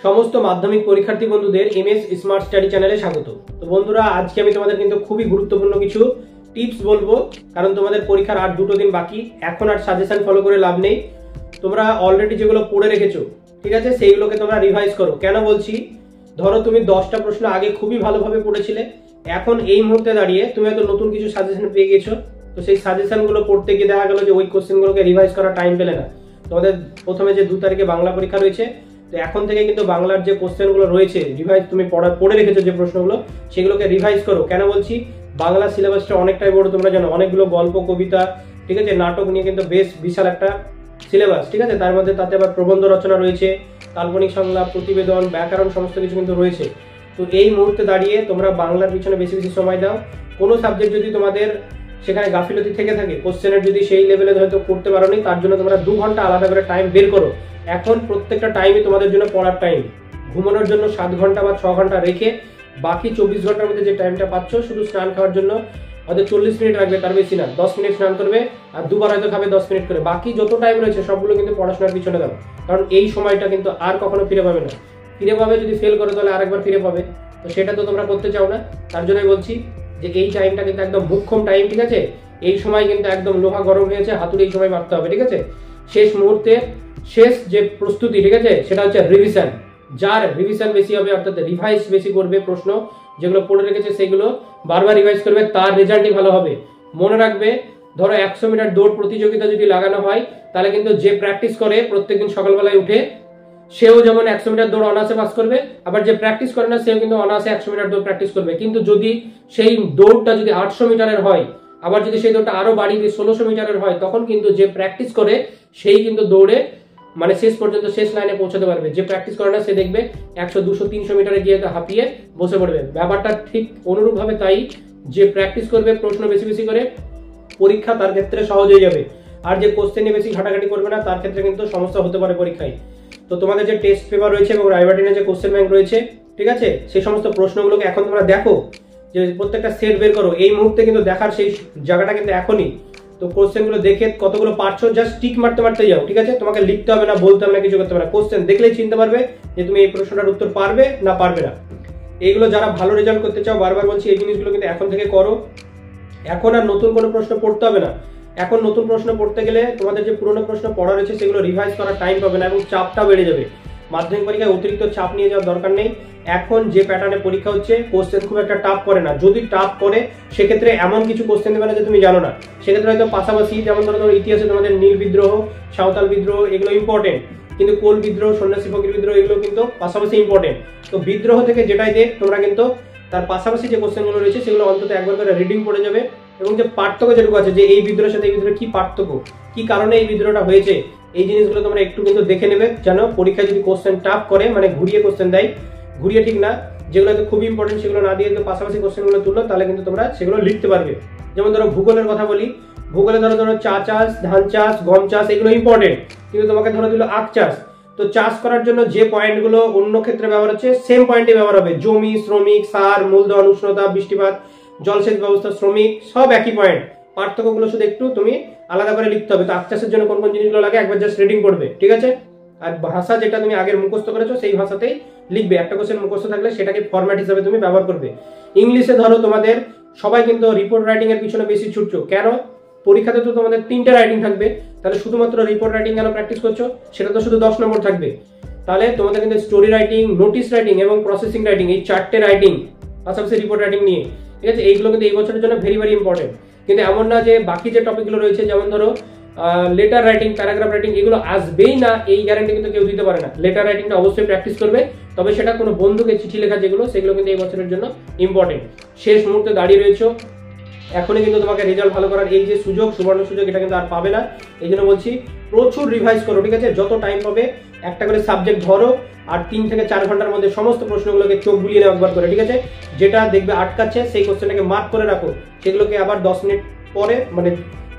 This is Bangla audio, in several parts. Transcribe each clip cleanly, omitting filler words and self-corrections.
সমস্ত মাধ্যমিক পরীক্ষার্থী বন্ধুদের এমএস স্মার্ট স্টাডি চ্যানেলে স্বাগত। তো বন্ধুরা, আজকে আমি তোমাদের কিন্তু খুবই গুরুত্বপূর্ণ কিছু টিপস বলবো, কারণ তোমাদের পরীক্ষার আর 2 দিন বাকি। এখন আর সাজেশন ফলো করে লাভ নেই। তোমরা অলরেডি যেগুলো পড়ে রেখেছো, ঠিক আছে, সেইগুলোকে তোমরা রিভাইজ করো। কেন বলছি, ধরো তুমি 10টা প্রশ্ন আগে খুবই ভালোভাবে পড়েছিলে, এখন এই মুহূর্তে দাঁড়িয়ে তুমি হয়তো নতুন কিছু সাজেশন পেয়ে গেছো। তো সেই সাজেশনগুলো পড়তে গিয়ে দেখা গেল যে ওই কোশ্চেনগুলোকে রিভাইজ করার টাইম পেলে না। তোমাদের প্রথমে যে 2 তারিখে বাংলা পরীক্ষা রয়েছে, তো এখন থেকে কিন্তু বাংলার যে কোশ্চেনগুলো রয়েছে রিভাইজ তুমি পড়ে রেখেছো যে প্রশ্নগুলো, সেগুলোকে রিভাইজ করো। কেন বলছি, বাংলা সিলেবাসটা অনেকটাই বড়, তোমরা জানো, অনেকগুলো গল্প, কবিতা, ঠিক আছে, নাটক নিয়ে কিন্তু বেশ বিশাল একটা সিলেবাস, ঠিক আছে। তার মধ্যে তাতে আবার প্রবন্ধ রচনা রয়েছে, কাল্পনিক সংলাপ, প্রতিবেদন, ব্যাকরণ, সমস্ত কিছু কিন্তু রয়েছে। তো এই মুহূর্তে দাঁড়িয়ে তোমরা বাংলার পিছনে বেশি বেশি সময় দাও। কোনো সাবজেক্ট যদি তোমাদের সেখানে গাফিলতি থেকে থাকে, কোশ্চেনের যদি সেই লেভেলে হয়তো করতে পারো নি, তার জন্য তোমরা 2 ঘন্টা আলাদা করে টাইম বের করো। এখন প্রত্যেকটা টাইমই তোমাদের জন্য পড়ার টাইম। ঘুমানোর জন্য 7 ঘন্টা বা 6 ঘন্টা রেখে বাকি 24 ঘন্টার মধ্যে যে টাইমটা পাচ্ছ, শুধু স্নান খাওয়ার জন্য হয়তো 40 মিনিট রাখবে, তার বেশি না। 10 মিনিট স্নান করবে আর 2 বার হয়তো খাবে 10 মিনিট করে। বাকি যত টাইম রয়েছে সবগুলো কিন্তু পড়াশোনার পিছনে দাও, কারণ এই সময়টা কিন্তু আর কখনো ফিরে পাবে না। ফিরে পাবে যদি ফেল করো, তাহলে আরেকবার ফিরে পাবে। তো সেটা তো তোমরা করতে চাও না। তার জন্যই বলছি যে এই টাইমটা কিন্তু একদম মুখ্যম টাইম, ঠিক আছে। এই সময় কিন্তু একদম লোহা গরম হয়েছে, হাতুড়ি এই সময় মারতে হবে, ঠিক আছে। শেষ মুহূর্তে শেষ যে প্রস্তুতি, ঠিক আছে, সেটা হচ্ছে রিভিশন। যার রিভিশন বেশি হবে, অর্থাৎ রিভাইজ বেশি করবে, প্রশ্ন যেগুলো পড়ে রেখেছে সেগুলো বারবার রিভাইজ করবে, তার রেজাল্টই ভালো হবে। মনে রাখবে, ধরো 100 মিটার দৌড় প্রতিযোগিতা যদি লাগানো হয়, তাহলে কিন্তু যে প্র্যাকটিস করে প্রত্যেকদিন সকালবেলায় উঠে, সেও যেমন 100 মিটার দৌড় অনায়াসে পাস করবে, আবার যে প্র্যাকটিস করে না সেও কিন্তু অনায়াসে 100 মিটার দৌড় প্র্যাকটিস করবে। কিন্তু যদি সেই দৌড়টা যদি 800 মিটারের হয়, আবার যদি সেই দৌড়টা আরো বাড়িয়ে 1600 মিটারের হয়, তখন কিন্তু যে প্র্যাকটিস করে সেই কিন্তু দৌড়ে মানে শেষ পর্যন্ত শেষ লাইনে পৌঁছাতে পারবে। যে প্র্যাকটিস করে না সে দেখবে 100, 200, 300 মিটারে গিয়ে হাঁপিয়ে বসে পড়বে। ব্যাপারটা ঠিক অনুরূপ ভাবে তাই, যে প্র্যাকটিস করবে প্রশ্ন বেশি বেশি করে, পরীক্ষা তার ক্ষেত্রে সহজ হয়ে যাবে। আর যে কোশ্চেনে বেশি ঘাটাঘাটি করবে না, তার ক্ষেত্রে কিন্তু সমস্যা হতে পারে পরীক্ষায়। তো তোমাদের যে টেস্ট পেপার রয়েছে এবং রাইভার্টিনের যে কোশ্চেন ব্যাংক রয়েছে, ঠিক আছে, সেই সমস্ত প্রশ্নগুলোকে এখন তোমরা দেখো, যে প্রত্যেকটা সেট বের করো। এই মুহূর্তে কিন্তু দেখার সেই জায়গাটা কিন্তু এখনই। তো কোশ্চেনগুলো দেখে কতগুলো পারছো, জাস্ট টিক মারতে মারতে যাও, ঠিক আছে। তোমাকে লিখতে হবে না, বলতে হবে না, কিছু করতে হবে না। কোশ্চেন দেখলেই চিনতে পারবে যে তুমি এই প্রশ্নটার উত্তর পারবে না পারবে না। এইগুলো যারা ভালো রেজাল্ট করতে চাও, বারবার বলছি, এই জিনিসগুলো কিন্তু এখন থেকে করো। এখন আর নতুন কোনো প্রশ্ন পড়তে হবে না। এখন নতুন প্রশ্ন পড়তে গেলে তোমাদের যে পুরনো প্রশ্ন পড়া রয়েছে সেগুলো রিভাইজ করার টাইম পাবে না এবং চাপটা বেড়ে যাবে। মাধ্যমিক পরীক্ষায় অতিরিক্ত চাপ নিয়ে যাওয়ার দরকার নেই। এখন যে প্যাটার্নে পরীক্ষা হচ্ছে, কোশ্চেন খুব একটা টাফ করে না। যদি টাফ করে, সেক্ষেত্রে এমন কিছু কোশ্চেন দেবে না যে তুমি জানো না। সেক্ষেত্রে হয়তো পাশাপাশি, যেমন ধরো ইতিহাসে তোমাদের নীল বিদ্রোহ, সাঁওতাল বিদ্রোহ, এগুলো ইম্পর্টেন্ট, কিন্তু কোল বিদ্রোহ, সন্ন্যাসী ফকির বিদ্রোহ, এগুলো কিন্তু পাশাপাশি ইম্পর্টেন্ট। তো বিদ্রোহ থেকে যেটাই দেখ, তোমরা কিন্তু তার পাশাপাশি যে কোশ্চেনগুলো রয়েছে সেগুলো অন্তত একবার করে রিডিং পড়ে যাবে। এবং যে পার্থক্য যেটুকু আছে, যে এই বিদ্রোহের সাথে এই বিদ্রোহের কি পার্থক্য, কি কারণে এই বিদ্রোহটা হয়েছে, এই জিনিসগুলো তোমরা একটু কিন্তু দেখে নেবে, যেন পরীক্ষায় যদি কোশ্চেন টাফ করে, মানে ঘুরিয়ে কোশ্চেন দেয়, ঘুরিয়ে ঠিক না, যেগুলো খুব ইম্পর্টেন্ট সেগুলো না দিয়ে তো পাশাপাশি কোশ্চেনগুলো তুললো, তাহলে কিন্তু তোমরা সেগুলো লিখতে পারবে। যেমন ধরো ভূগোলের কথা বলি, ভূগোলে ধরো চা চাষ, ধান চাষ, গম চাষ, এগুলো ইম্পর্টেন্ট, কিন্তু তোমাকে ধরো দিল আখ চাষ। তো চাষ করার জন্য যে পয়েন্টগুলো অন্য ক্ষেত্রে ব্যবহার হচ্ছে, সেম পয়েন্টে ব্যবহার হবে। জমি, শ্রমিক, সার, মূলধন, উষ্ণতা, বৃষ্টিপাত, জলসেচ ব্যবস্থা, শ্রমিক, সব একই পয়েন্ট। পার্থক্যগুলো শুধু একটু তুমি আলাদা করে লিখতে হবে। তো আখ চাষের জন্য কোন কোন জিনিসগুলো লাগে একবার জাস্ট রিডিং করবে, ঠিক আছে। আর ভাষা যেটা তুমি আগের মুখস্থ করেছো সেই ভাষাতেই লিখবে। একটা কোশ্চেন মুখস্থ থাকলে সেটাকে ফরম্যাট হিসেবে তুমি ব্যবহার করবে। ইংলিশে ধরো তোমাদের সবাই কিন্তু রিপোর্ট রাইটিং এর পিছনে বেশি ছুটছো, কেন? পরীক্ষাতে তো তোমাদের 3টে রাইটিং থাকবে, তাহলে শুধুমাত্র রিপোর্ট রাইটিং কেন প্র্যাকটিস করছো? সেটা তো শুধু 10 নম্বর থাকবে। তাহলে তোমাদের কিন্তু স্টোরি রাইটিং, নোটিস রাইটিং এবং প্রসেসিং রাইটিং, এই 4টে রাইটিং পাশাপাশি রিপোর্ট রাইটিং নিয়ে, ঠিক আছে। এইগুলো কিন্তু এই বছরের জন্য ভেরি ভেরি ইম্পর্টেন্ট। কিন্তু এমন না যে বাকি যে টপিকগুলো রয়েছে, যেমন ধরো লেটার রাইটিং, প্যারাগ্রাফ রাইটিং, এগুলো আসবেই না, এই গ্যারান্টি কিন্তু কেউ দিতে পারে না। লেটার রাইটিংটা অবশ্যই প্র্যাকটিস করবে, তবে সেটা কোনো বন্ধুকে চিঠি লেখা, সেগুলো কিন্তু এই বছরের জন্য ইম্পর্টেন্ট। শেষ মুহূর্তে দাঁড়িয়ে রয়েছো, এখনই কিন্তু তোমাকে রেজাল্ট ভালো করার এই যে সুযোগ, সুবর্ণ সুযোগ, এটা কিন্তু আর পাবে না। এই জন্য বলছি, প্রচুর রিভাইজ করো, ঠিক আছে। যত টাইম পাবে একটা করে সাবজেক্ট ধরো, আর 3 থেকে 4 ঘন্টার মধ্যে সমস্ত প্রশ্নগুলোকে চোখ বুলিয়ে নাও একবার করে, ঠিক আছে। যেটা দেখবে আটকাচ্ছে সেই কোশ্চেনটাকে মার্ক করে রাখো, সেগুলোকে আবার 10 মিনিট পরে, মানে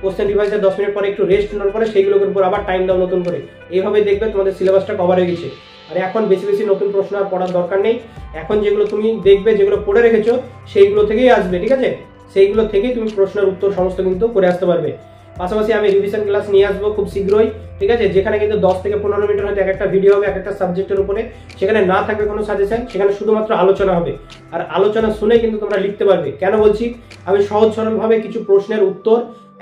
কোশ্চেন রিভাইজের 10 মিনিট পরে একটু রেস্ট নেওয়ার পরে সেইগুলোর উপর আবার টাইম দাও নতুন করে। এইভাবে দেখবে তোমাদের সিলেবাসটা কভার হয়ে গেছে। আর এখন বেশি বেশি নতুন প্রশ্ন আর পড়ার দরকার নেই। এখন যেগুলো তুমি দেখবে, যেগুলো পড়ে রেখেছো, সেইগুলো থেকেই আসবে, ঠিক আছে। সেইগুলো থেকেই তুমি প্রশ্নের উত্তর সমস্ত কিন্তু করে আসতে পারবে। পাশাপাশি আমি রিভিশন ক্লাস নিয়ে আসবো খুব শীঘ্রই, ঠিক আছে, যেখানে কিন্তু 10 থেকে 15 মিনিটের হয়তো একটা ভিডিও হবে এক একটা সাবজেক্টের উপরে। সেখানে না থাকবে কোনো সাজেশন, সেখানে শুধুমাত্র আলোচনা হবে। আর আলোচনা শুনে কিন্তু তোমরা লিখতে পারবে। কেন বলছি, আমি সহজ সরলভাবে কিছু প্রশ্নের উত্তর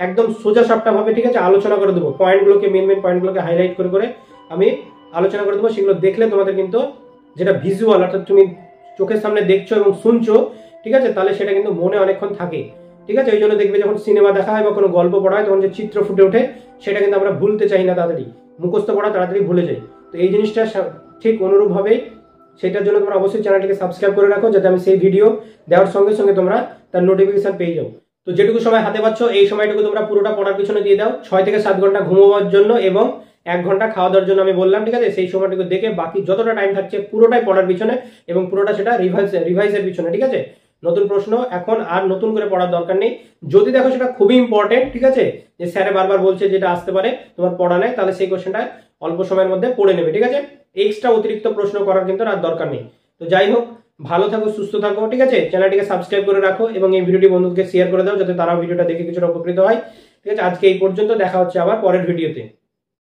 একদম সোজা সাপটা ভাবে, ঠিক আছে, আলোচনা করে দেবো। পয়েন্টগুলোকে মেন পয়েন্টগুলোকে হাইলাইট করে করে আমি আলোচনা করে দেবো। সেগুলো দেখলে তোমাদের কিন্তু যেটা ভিজুয়াল, অর্থাৎ তুমি চোখের সামনে দেখছো এবং শুনছো, ঠিক আছে, তাহলে সেটা কিন্তু মনে অনেকক্ষণ থাকে, ঠিক আছে। ওই জন্য দেখবে যখন সিনেমা দেখা হয় বা কোনো গল্প পড়া হয়, তখন যে চিত্র ফুটে ওঠে সেটা কিন্তু আমরা ভুলতে চাই না তাড়াতাড়ি, মুখস্থ পড়া তাড়াতাড়ি ভুলে যাই। তো এই জিনিসটা ঠিক অনুরূপভাবে সেটার জন্য তোমরা অবশ্যই চ্যানেলটিকে সাবস্ক্রাইব করে রাখো, যাতে আমি সেই ভিডিও দেওয়ার সঙ্গে সঙ্গে তোমরা তার নোটিফিকেশন পেয়ে যাও। তো যেটুকু সময় হাতে পাচ্ছ এই সময়টুকু তোমরা পুরোটা পড়ার পিছনে দিয়ে দাও। 6 থেকে 7 ঘন্টা ঘুমোবার জন্য এবং 1 ঘন্টা খাওয়া দাওয়ার জন্য আমি বললাম, ঠিক আছে। সেই সময়টুকু দেখে বাকি যতটা টাইম থাকছে পুরোটাই পড়ার পিছনে এবং পুরোটা সেটা রিভাইজের পিছনে, ঠিক আছে। নতুন প্রশ্ন এখন আর নতুন করে পড়ার দরকার নেই। যদি দেখো সেটা খুবই ইম্পর্টেন্ট, ঠিক আছে, যে স্যারে বারবার বলছে যেটা আসতে পারে তোমার পড়া নেই, তাহলে সেই কোশ্চেনটা অল্প সময়ের মধ্যে পড়ে নেবে, ঠিক আছে। এক্সট্রা অতিরিক্ত প্রশ্ন করার কিন্তু আর দরকার নেই। তো যাই হোক, ভালো থাকো, সুস্থ থাকো, ঠিক আছে। চ্যানেলটিকে সাবস্ক্রাইব করে রাখো এবং এই ভিডিওটি বন্ধুদেরকে শেয়ার করে দাও, যাতে তারাও ভিডিওটা দেখে কিছুটা উপকৃত হয়, ঠিক আছে। আজকে এই পর্যন্ত, দেখা হচ্ছে আবার পরের ভিডিওতে।